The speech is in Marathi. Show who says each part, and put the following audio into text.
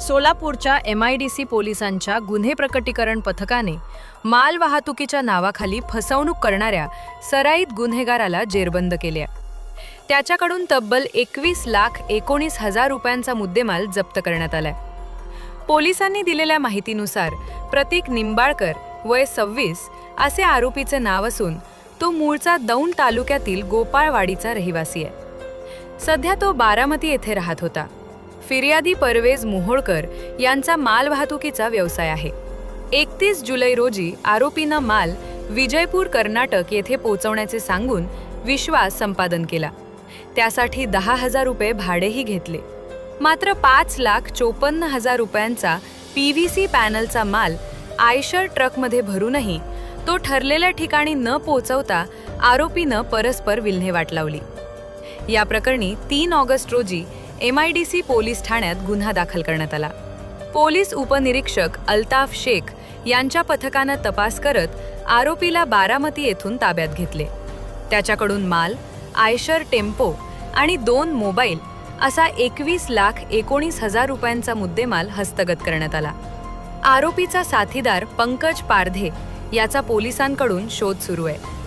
Speaker 1: सोलापूरच्या MIDC पोलिसांच्या गुन्हे प्रकटीकरण पथकाने माल वाहतुकीच्या नावाखाली फसवणूक करणाऱ्या सराईत गुन्हेगाराला जेरबंद केले. त्याच्याकडून तब्बल 21,19,000 रुपयांचा मुद्देमाल जप्त करण्यात आलाय. पोलिसांनी दिलेल्या माहितीनुसार प्रतीक निंबाळकर वय 26 असे आरोपीचे नाव असून तो मूळचा दौंड तालुक्यातील गोपाळवाडीचा रहिवासी आहे. सध्या तो बारामती येथे राहत होता. फिर्यादी परवेज मोहोळकर यांचा माल वाहतुकीचा व्यवसाय आहे. 31 जुलै रोजी आरोपीनं माल विजयपूर कर्नाटक येथे पोहोचवण्याचे सांगून विश्वास संपादन केला. त्यासाठी 10,000 रुपये भाडेही घेतले. मात्र 5,54,000 रुपयांचा PVC पॅनलचा माल आयशर ट्रकमध्ये भरूनही तो ठरलेल्या ठिकाणी न पोहोचवता आरोपीनं परस्पर विल्हेवाट लावली. या प्रकरणी 3 ऑगस्ट रोजी MIDC पोलीस ठाण्यात गुन्हा दाखल करण्यात आला. पोलीस उपनिरीक्षक अल्ताफ शेख यांच्या पथकानं तपास करत आरोपीला बारामती येथून ताब्यात घेतले. त्याच्याकडून माल, आयशर टेम्पो आणि 2 मोबाईल असा 21,19,000 रुपयांचा मुद्देमाल हस्तगत करण्यात आला. आरोपीचा साथीदार पंकज पारधे याचा पोलिसांकडून शोध सुरू आहे.